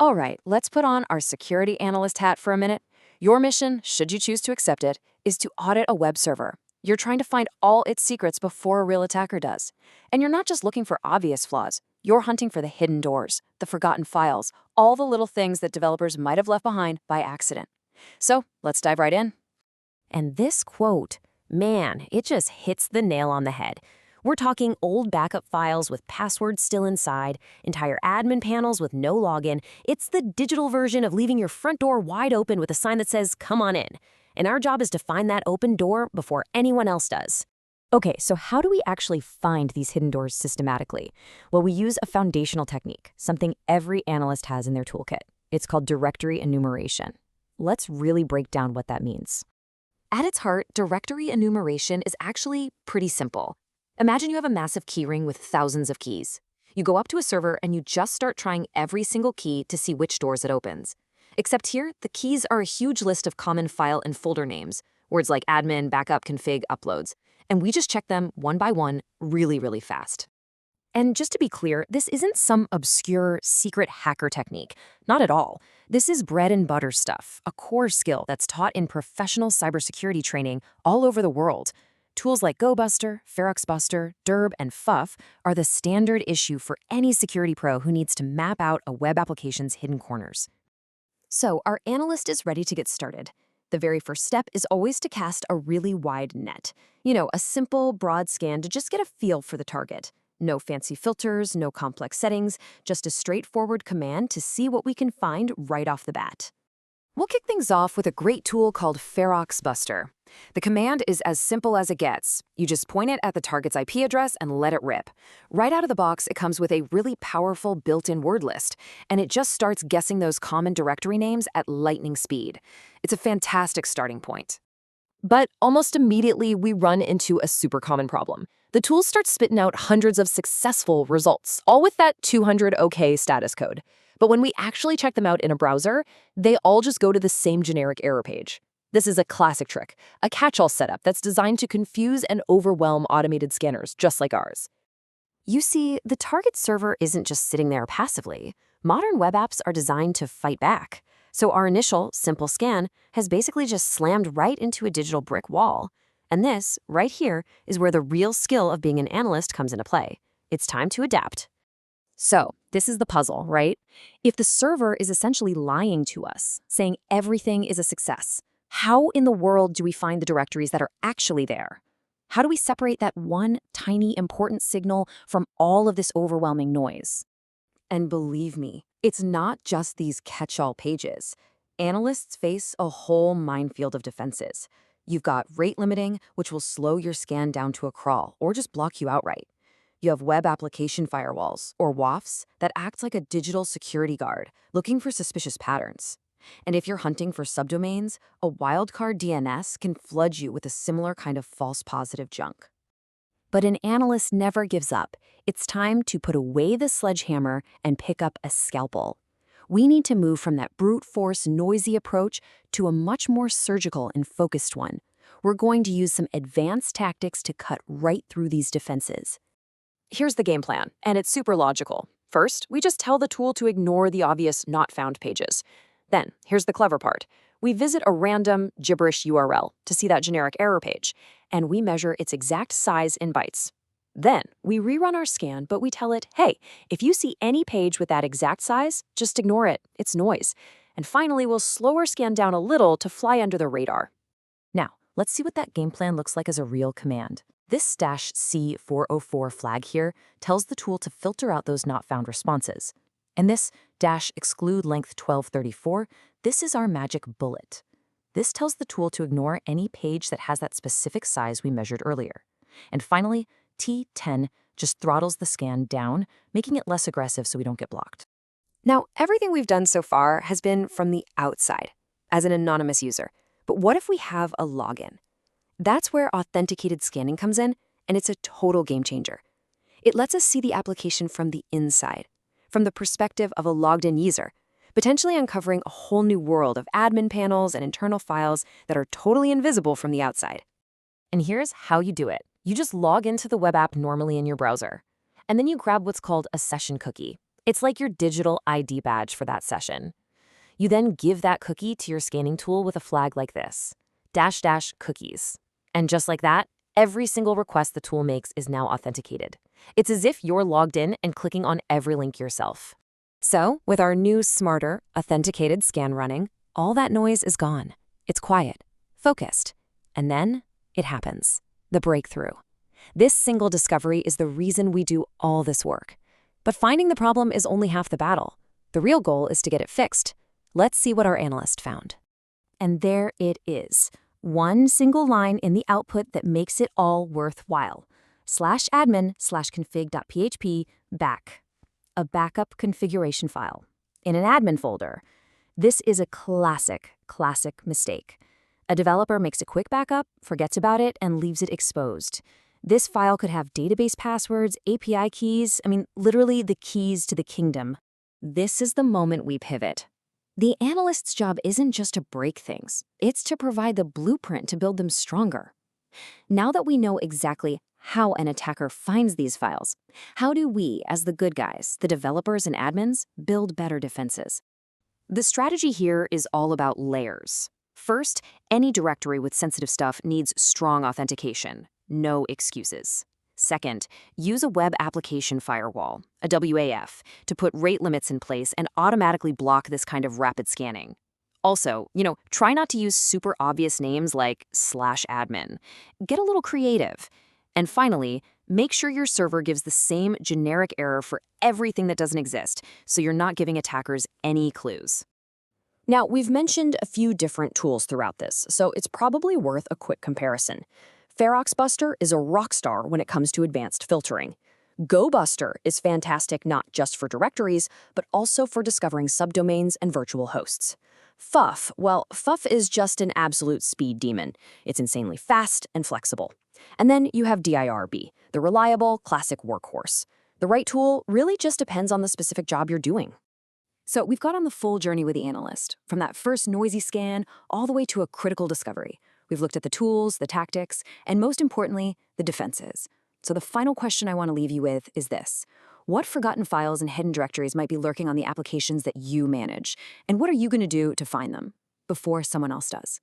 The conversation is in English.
All right, let's put on our security analyst hat for a minute. Your mission, should you choose to accept it, is to audit a web server. You're trying to find all its secrets before a real attacker does. And you're not just looking for obvious flaws. You're hunting for the hidden doors, the forgotten files, all the little things that developers might have left behind by accident. So let's dive right in. And this quote, man, it just hits the nail on the head. We're talking old backup files with passwords still inside, entire admin panels with no login. It's the digital version of leaving your front door wide open with a sign that says, "Come on in." And our job is to find that open door before anyone else does. Okay, so how do we actually find these hidden doors systematically? Well, we use a foundational technique, something every analyst has in their toolkit. It's called directory enumeration. Let's really break down what that means. At its heart, directory enumeration is actually pretty simple. Imagine you have a massive keyring with thousands of keys. You go up to a server and you just start trying every single key to see which doors it opens. Except here, the keys are a huge list of common file and folder names, words like admin, backup, config, uploads, and we just check them one by one really, really fast. And just to be clear, this isn't some obscure secret hacker technique. Not at all. This is bread and butter stuff, a core skill that's taught in professional cybersecurity training all over the world. Tools like Gobuster, Feroxbuster, DIRB, and FFuF are the standard issue for any security pro who needs to map out a web application's hidden corners. So our analyst is ready to get started. The very first step is always to cast a really wide net. A simple, broad scan to just get a feel for the target. No fancy filters, no complex settings, just a straightforward command to see what we can find right off the bat. We'll kick things off with a great tool called Feroxbuster. The command is as simple as it gets. You just point it at the target's IP address and let it rip. Right out of the box, it comes with a really powerful built-in word list, and it just starts guessing those common directory names at lightning speed. It's a fantastic starting point. But almost immediately, we run into a super common problem. The tool starts spitting out hundreds of successful results, all with that 200 OK status code. But when we actually check them out in a browser, they all just go to the same generic error page. This is a classic trick, a catch-all setup that's designed to confuse and overwhelm automated scanners just like ours. You see, the target server isn't just sitting there passively. Modern web apps are designed to fight back. So our initial, simple scan has basically just slammed right into a digital brick wall. And this, right here, is where the real skill of being an analyst comes into play. It's time to adapt. So, this is the puzzle, right? If the server is essentially lying to us, saying everything is a success, how in the world do we find the directories that are actually there? How do we separate that one tiny important signal from all of this overwhelming noise? And believe me, it's not just these catch-all pages. Analysts face a whole minefield of defenses. You've got rate limiting, which will slow your scan down to a crawl or just block you outright. You have web application firewalls, or WAFs, that act like a digital security guard, looking for suspicious patterns. And if you're hunting for subdomains, a wildcard DNS can flood you with a similar kind of false positive junk. But an analyst never gives up. It's time to put away the sledgehammer and pick up a scalpel. We need to move from that brute force, noisy approach to a much more surgical and focused one. We're going to use some advanced tactics to cut right through these defenses. Here's the game plan, and it's super logical. First, we just tell the tool to ignore the obvious not found pages. Then, here's the clever part. We visit a random, gibberish URL to see that generic error page, and we measure its exact size in bytes. Then, we rerun our scan, but we tell it, hey, if you see any page with that exact size, just ignore it. It's noise. And finally, we'll slow our scan down a little to fly under the radar. Now, let's see what that game plan looks like as a real command. This -C404 flag here tells the tool to filter out those not found responses. And this -exclude length 1234, this is our magic bullet. This tells the tool to ignore any page that has that specific size we measured earlier. And finally, T10 just throttles the scan down, making it less aggressive so we don't get blocked. Now, everything we've done so far has been from the outside, as an anonymous user. But what if we have a login? That's where authenticated scanning comes in, and it's a total game changer. It lets us see the application from the inside, from the perspective of a logged-in user, potentially uncovering a whole new world of admin panels and internal files that are totally invisible from the outside. And here's how you do it. You just log into the web app normally in your browser, and then you grab what's called a session cookie. It's like your digital ID badge for that session. You then give that cookie to your scanning tool with a flag like this, -- cookies. And just like that, every single request the tool makes is now authenticated. It's as if you're logged in and clicking on every link yourself. So, with our new, smarter, authenticated scan running, all that noise is gone. It's quiet, focused. And then it happens. The breakthrough. This single discovery is the reason we do all this work. But finding the problem is only half the battle. The real goal is to get it fixed. Let's see what our analyst found. And there it is. One single line in the output that makes it all worthwhile. /admin/config.php back. A backup configuration file. In an admin folder. This is a classic mistake. A developer makes a quick backup, forgets about it, and leaves it exposed. This file could have database passwords, API keys, literally the keys to the kingdom. This is the moment we pivot. The analyst's job isn't just to break things, it's to provide the blueprint to build them stronger. Now that we know exactly how an attacker finds these files, how do we, as the good guys, the developers and admins, build better defenses? The strategy here is all about layers. First, any directory with sensitive stuff needs strong authentication. No excuses. Second, use a web application firewall, a WAF, to put rate limits in place and automatically block this kind of rapid scanning. Also, try not to use super obvious names like /admin. Get a little creative. And finally, make sure your server gives the same generic error for everything that doesn't exist, so you're not giving attackers any clues. Now, we've mentioned a few different tools throughout this, so it's probably worth a quick comparison. Feroxbuster is a rock star when it comes to advanced filtering. Gobuster is fantastic not just for directories, but also for discovering subdomains and virtual hosts. FFuF is just an absolute speed demon. It's insanely fast and flexible. And then you have DIRB, the reliable, classic workhorse. The right tool really just depends on the specific job you're doing. So we've got on the full journey with the analyst, from that first noisy scan all the way to a critical discovery. We've looked at the tools, the tactics, and most importantly, the defenses. So the final question I want to leave you with is this. What forgotten files and hidden directories might be lurking on the applications that you manage? And what are you going to do to find them before someone else does?